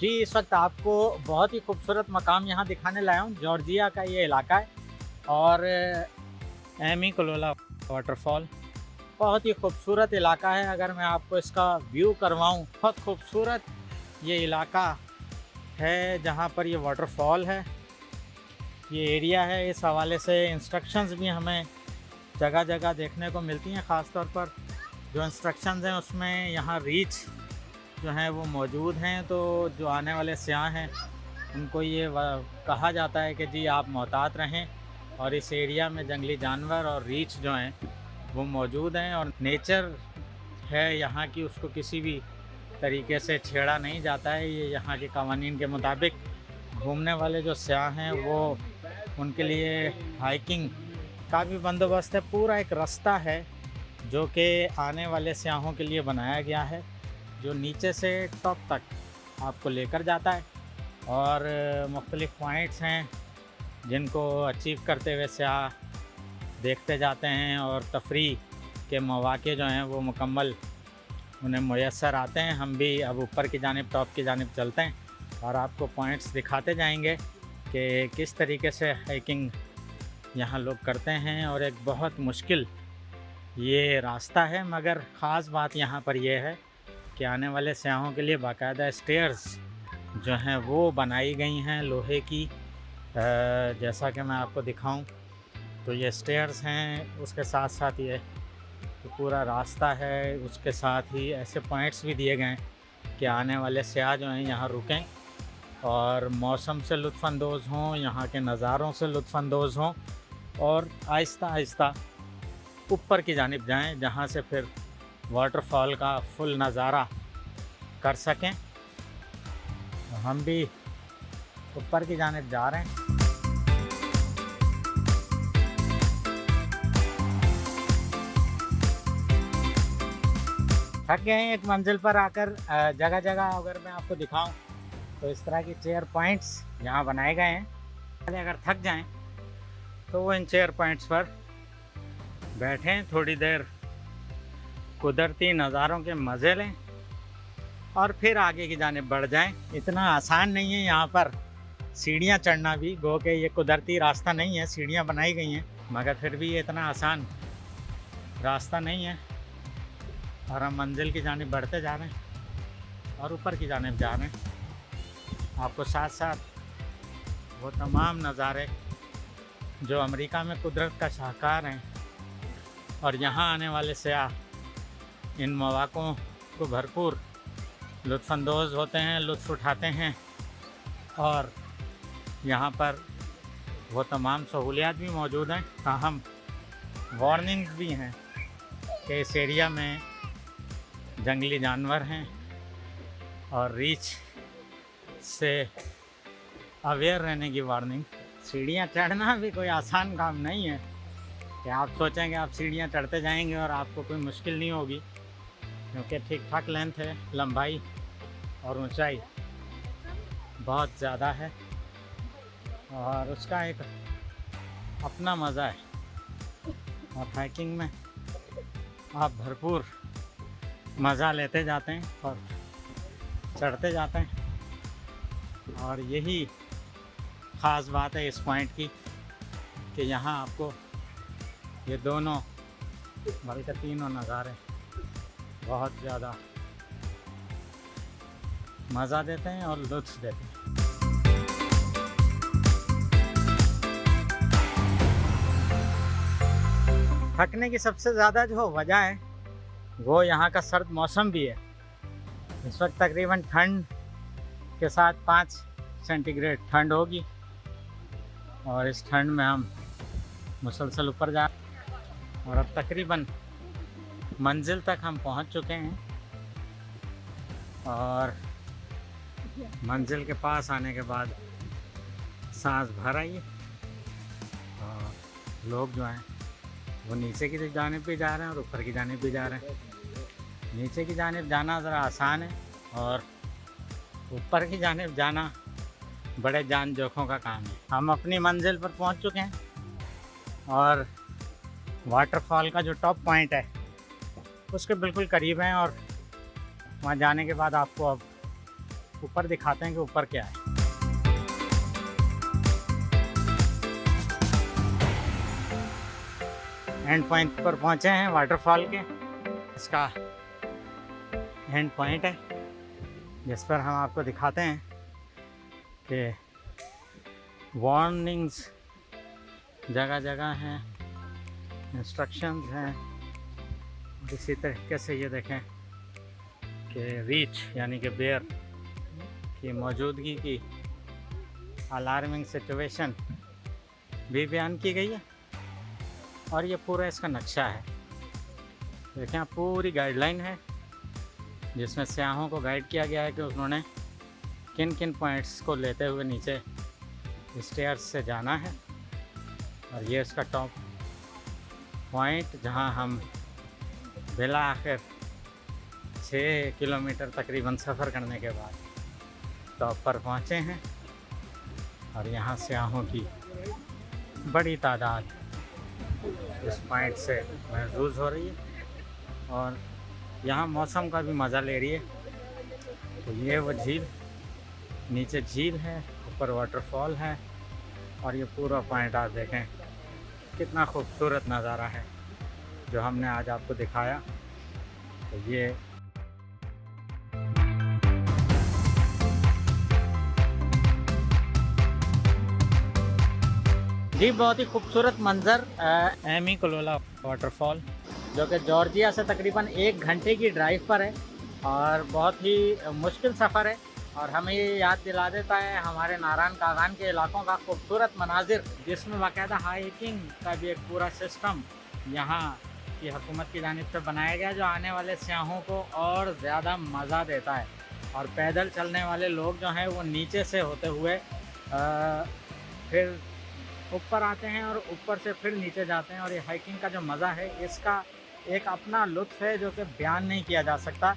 जी, इस वक्त आपको बहुत ही खूबसूरत मकाम यहाँ दिखाने लाया हूँ। जॉर्जिया का ये इलाका है और एमी कोलोला वाटरफॉल बहुत ही खूबसूरत इलाका है। अगर मैं आपको इसका व्यू करवाऊँ, बहुत खूबसूरत ये इलाका है जहाँ पर ये वाटरफॉल है, ये एरिया है। इस हवाले से इंस्ट्रक्शंस भी हमें जगह जगह देखने को मिलती हैं। ख़ास तौर पर जो इंस्ट्रक्शंस हैं उसमें यहाँ रीच जो हैं वो मौजूद हैं। तो जो आने वाले सयाह हैं उनको ये कहा जाता है कि जी आप मोहतात रहें, और इस एरिया में जंगली जानवर और रीछ जो हैं वो मौजूद हैं, और नेचर है यहाँ की, उसको किसी भी तरीके से छेड़ा नहीं जाता है। ये यहाँ के कवानीन के मुताबिक घूमने वाले जो सयाह हैं वो उनके लिए हाइकिंग का भी बंदोबस्त है। पूरा एक रास्ता है जो कि आने वाले सयाहों के लिए बनाया गया है, जो नीचे से टॉप तक आपको लेकर जाता है, और मुख्तलिफ़ पॉइंट्स हैं जिनको अचीव करते हुए सयाह देखते जाते हैं, और तफरीह के मौक़े जो हैं वो मुकम्मल उन्हें मुयस्सर आते हैं। हम भी अब ऊपर की जानिब, टॉप की जानिब चलते हैं और आपको पॉइंट्स दिखाते जाएंगे कि किस तरीके से हाइकिंग यहाँ लोग करते हैं। और एक बहुत मुश्किल ये रास्ता है, मगर ख़ास बात यहाँ पर यह है कि आने वाले सयाहों के लिए बाकायदा स्टेयर्स जो हैं वो बनाई गई हैं लोहे की। जैसा कि मैं आपको दिखाऊं तो ये स्टेयर्स हैं, उसके साथ साथ ये तो पूरा रास्ता है, उसके साथ ही ऐसे पॉइंट्स भी दिए गए हैं कि आने वाले सयाह जो हैं यहाँ रुकें और मौसम से लुत्फ़अंदोज़ हों, यहाँ के नज़ारों से लुत्फ़अंदोज़ हों, और आहिस्ता आहिस्ता ऊपर की जानिब जाएं जहाँ से फिर वाटरफॉल का फुल नज़ारा कर सकें। हम भी ऊपर की जानिब जा रहे हैं। थक गए हैं एक मंजिल पर आकर। जगह जगह अगर मैं आपको दिखाऊं तो इस तरह की चेयर पॉइंट्स यहाँ बनाए गए हैं। अगर थक जाएं तो वो इन चेयर पॉइंट्स पर बैठें, थोड़ी देर कुदरती नज़ारों के मज़े लें और फिर आगे की जानिब बढ़ जाएं। इतना आसान नहीं है यहाँ पर सीढ़ियाँ चढ़ना भी, गो के ये कुदरती रास्ता नहीं है, सीढ़ियाँ बनाई गई हैं, मगर फिर भी ये इतना आसान रास्ता नहीं है। और हम मंजिल की जानिब बढ़ते जा रहे हैं और ऊपर की जानिब जा रहे हैं। आपको साथ साथ वो तमाम नज़ारे जो अमेरिका में कुदरत का शाहकार हैं और यहाँ आने वाले सयाह इन मौक़ों को भरपूर लुत्फ़अंदोज़ होते हैं, लुत्फ़ उठाते हैं, और यहाँ पर वो तमाम सहूलियात भी मौजूद हैं। ताहम वार्निंग्स भी हैं कि इस एरिया में जंगली जानवर हैं और रीछ से अवेयर रहने की वार्निंग। सीढ़ियाँ चढ़ना भी कोई आसान काम नहीं है कि आप सोचें कि आप सीढ़ियाँ चढ़ते जाएंगे और आपको कोई मुश्किल नहीं होगी, क्योंकि ठीक ठाक लेंथ है, लंबाई और ऊंचाई बहुत ज़्यादा है और उसका एक अपना मज़ा है। और हाइकिंग में आप भरपूर मज़ा लेते जाते हैं और चढ़ते जाते हैं, और यही ख़ास बात है इस पॉइंट की कि यहाँ आपको ये दोनों बल्कि तीनों नज़ारे बहुत ज़्यादा मज़ा देते हैं और लुत्फ़ देते हैं। थकने की सबसे ज़्यादा जो वजह है वो यहाँ का सर्द मौसम भी है। इस वक्त तकरीबन ठंड के साथ 5 सेंटीग्रेड ठंड होगी, और इस ठंड में हम मुसलसल ऊपर जा, और अब तकरीबन मंजिल तक हम पहुँच चुके हैं। और मंजिल के पास आने के बाद सांस भर आई है, और लोग जो हैं वो नीचे की जानिब भी जा रहे हैं और ऊपर की जानिब भी जा रहे हैं। नीचे की जानिब जाना ज़रा आसान है और ऊपर की जानिब जाना बड़े जान जोखों का काम है। हम अपनी मंजिल पर पहुंच चुके हैं और वाटरफॉल का जो टॉप पॉइंट है उसके बिल्कुल करीब हैं, और वहां जाने के बाद आपको अब ऊपर दिखाते हैं कि ऊपर क्या है। एंड पॉइंट पर पहुंचे हैं वाटरफॉल के। इसका एंड पॉइंट है जिस पर हम आपको दिखाते हैं कि वार्निंग्स जगह जगह हैं, इंस्ट्रक्शंस हैं। इसी तरीके से ये देखें कि रीच यानी कि बेयर की मौजूदगी की अलार्मिंग सिचुएशन भी बयान की गई है। और ये पूरा इसका नक्शा है। देखें, पूरी गाइडलाइन है जिसमें सयाहों को गाइड किया गया है कि उन्होंने किन किन पॉइंट्स को लेते हुए नीचे स्टेयर्स से जाना है। और ये इसका टॉप पॉइंट जहां हम बिला आखिर 6 किलोमीटर तकरीबन सफ़र करने के बाद टॉप पर पहुंचे हैं। और यहाँ सयाहों की बड़ी तादाद इस पॉइंट से महसूस हो रही है और यहाँ मौसम का भी मज़ा ले रही है। तो ये वो झील, नीचे झील है, ऊपर वाटरफॉल है और ये पूरा पॉइंट आप देखें कितना खूबसूरत नज़ारा है जो हमने आज आपको दिखाया। तो ये जी बहुत ही खूबसूरत मंज़र एमी कोलोला वाटरफॉल जो कि जॉर्जिया से तकरीबन 1 घंटे की ड्राइव पर है और बहुत ही मुश्किल सफ़र है। और हमें ये याद दिला देता है हमारे नारायण कागान के इलाकों का खूबसूरत मनाजिर, जिसमें बाकायदा हाइकिंग का भी एक पूरा सिस्टम यहाँ की हुकूमत की जानिब से बनाया गया जो आने वाले सयाहों को और ज़्यादा मज़ा देता है। और पैदल चलने वाले लोग जो हैं वो नीचे से होते हुए फिर ऊपर आते हैं और ऊपर से फिर नीचे जाते हैं। और ये हाइकिंग का जो मज़ा है इसका एक अपना लुत्फ़ है जो कि बयान नहीं किया जा सकता।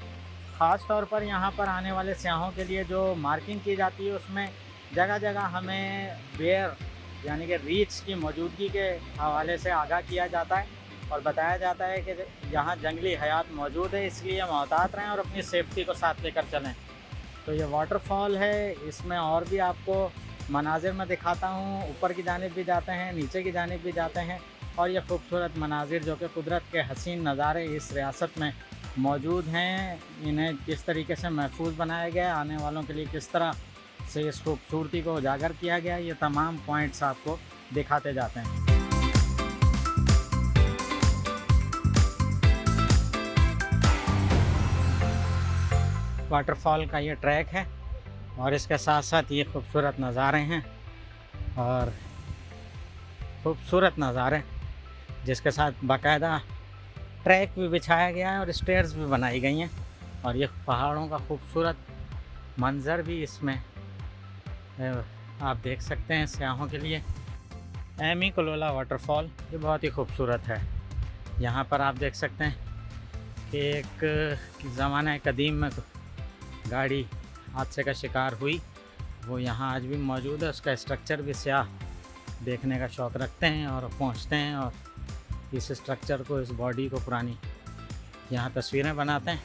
ख़ास तौर पर यहाँ पर आने वाले सयाहों के लिए जो मार्किंग की जाती है उसमें जगह जगह हमें बेयर यानी कि रीछ की मौजूदगी के हवाले से आगाह किया जाता है और बताया जाता है कि यहाँ जंगली हयात मौजूद है, इसलिए मोहतात रहें और अपनी सेफ्टी को साथ लेकर चलें। तो ये वाटरफॉल है, इसमें और भी आपको मनाजिर में दिखाता हूँ। ऊपर की जानिब भी जाते हैं, नीचे की जानिब भी जाते हैं और ये खूबसूरत मनाजिर जो कि कुदरत के हसीन नज़ारे इस रियासत में मौजूद हैं, इन्हें किस तरीके से महफूज बनाया गया, आने वालों के लिए किस तरह से इस खूबसूरती को उजागर किया गया, ये तमाम पॉइंट्स आपको दिखाते जाते हैं। वाटरफॉल का ये ट्रैक है और इसके साथ साथ ये खूबसूरत नज़ारे हैं और खूबसूरत नज़ारे जिसके साथ बाकायदा ट्रैक भी बिछाया गया है और स्टेयर्स भी बनाई गई हैं। और ये पहाड़ों का खूबसूरत मंज़र भी इसमें आप देख सकते हैं सयाहों के लिए। एमी कोलोला वाटरफॉल ये बहुत ही खूबसूरत है। यहाँ पर आप देख सकते हैं कि एक ज़माना कदीम में गाड़ी हादसे का शिकार हुई, वो यहाँ आज भी मौजूद है। उसका स्ट्रक्चर भी सयाह देखने का शौक़ रखते हैं और पहुँचते हैं और इस स्ट्रक्चर को, इस बॉडी को पुरानी यहाँ तस्वीरें बनाते हैं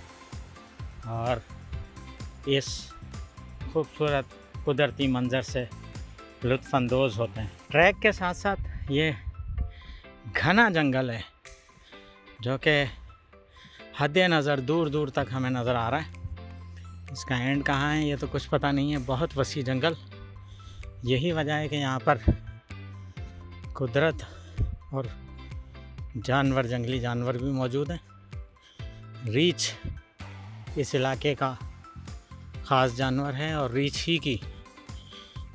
और इस खूबसूरत कुदरती मंज़र से लुत्फ़अंदोज़ होते हैं। ट्रैक के साथ साथ ये घना जंगल है जो कि हद नज़र दूर दूर तक हमें नज़र आ रहा है। इसका एंड कहाँ है ये तो कुछ पता नहीं है। बहुत वसी जंगल, यही वजह है कि यहाँ पर कुदरत और जानवर, जंगली जानवर भी मौजूद हैं। रीछ इस इलाके का ख़ास जानवर है और रीछ ही की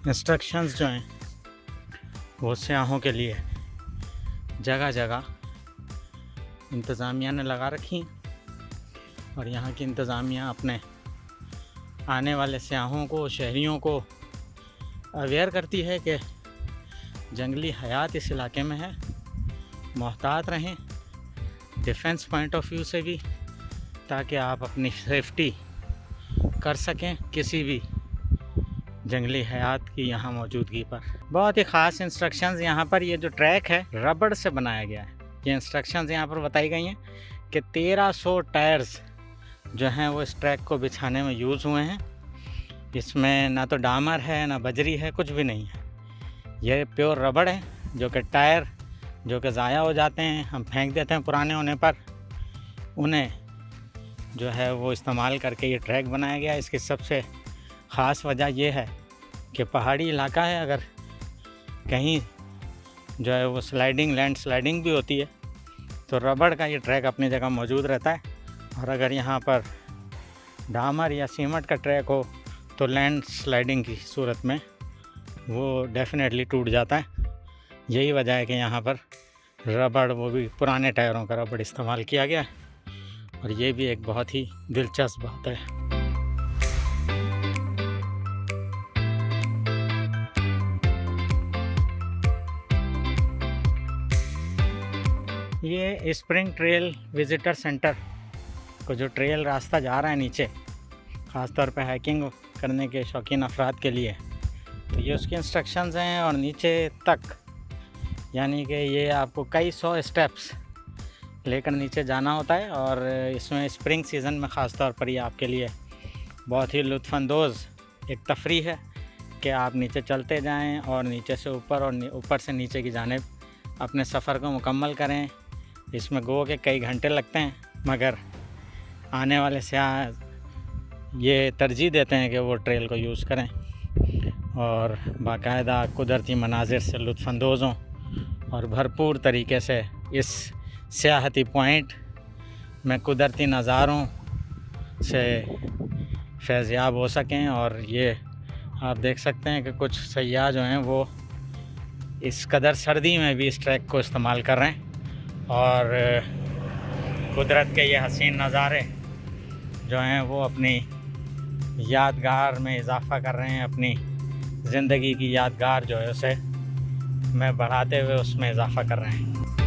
इंस्ट्रक्शंस जो हैं वो सयाहों के लिए जगह जगह इंतज़ामिया ने लगा रखी और यहाँ की इंतज़ामिया अपने आने वाले सयाहों को, शहरियों को अवेयर करती है कि जंगली हयात इस इलाके में है, मोहतात रहें डिफेंस पॉइंट ऑफ व्यू से भी, ताकि आप अपनी सेफ्टी कर सकें किसी भी जंगली हयात की यहाँ मौजूदगी पर। बहुत ही ख़ास इंस्ट्रक्शंस यहाँ पर, ये जो ट्रैक है रबड़ से बनाया गया है। ये इंस्ट्रक्शंस यहाँ पर बताई गई हैं कि 1300 टायर्स जो हैं वो इस ट्रैक को बिछाने में यूज़ हुए हैं इसमें ना तो डामर है ना बजरी है, कुछ भी नहीं है। ये प्योर रबड़ है, जो कि टायर जो कि ज़ाया हो जाते हैं, हम फेंक देते हैं पुराने होने पर, उन्हें जो है वो इस्तेमाल करके ये ट्रैक बनाया गया है। इसकी सबसे ख़ास वजह ये है कि पहाड़ी इलाका है, अगर कहीं जो है वो स्लाइडिंग लैंड स्लाइडिंग भी होती है तो रबड़ का ये ट्रैक अपनी जगह मौजूद रहता है। और अगर यहाँ पर डामर या सीमेंट का ट्रैक हो तो लैंड स्लाइडिंग की सूरत में वो डेफिनेटली टूट जाता है। यही वजह है कि यहाँ पर रबड़, वो भी पुराने टायरों का रबड़ इस्तेमाल किया गया है। और ये भी एक बहुत ही दिलचस्प बात है। ये स्प्रिंग ट्रेल विजिटर सेंटर को जो ट्रेल रास्ता जा रहा है नीचे, ख़ास तौर पे हाइकिंग करने के शौकीन अफराद के लिए, तो ये उसकी इंस्ट्रक्शंस हैं। और नीचे तक यानी कि ये आपको कई 100 स्टेप्स लेकर नीचे जाना होता है। और इसमें स्प्रिंग सीज़न में ख़ास तौर पर ये आपके लिए बहुत ही लुत्फ़अंदोज़ एक तफरीह है कि आप नीचे चलते जाएं और नीचे से ऊपर और ऊपर से नीचे की जानिब अपने सफ़र को मुकम्मल करें। इसमें गो के कई घंटे लगते हैं, मगर आने वाले सयाह ये तरजीह देते हैं कि वो ट्रेल को यूज़ करें और बाकायदा कुदरती मनाजिर से लुत्फ़अंदोज़ हों और भरपूर तरीके से इस सियाहती पॉइंट में कुदरती नज़ारों से फैज़याब हो सकें। और ये आप देख सकते हैं कि कुछ सयाह जो हैं वो इस कदर सर्दी में भी इस ट्रैक को इस्तेमाल कर रहे हैं और कुदरत के ये हसीन नज़ारे जो हैं वो अपनी यादगार में इजाफ़ा कर रहे हैं, अपनी ज़िंदगी की यादगार जो है उसे में बढ़ाते हुए उसमें इजाफ़ा कर रहे हैं।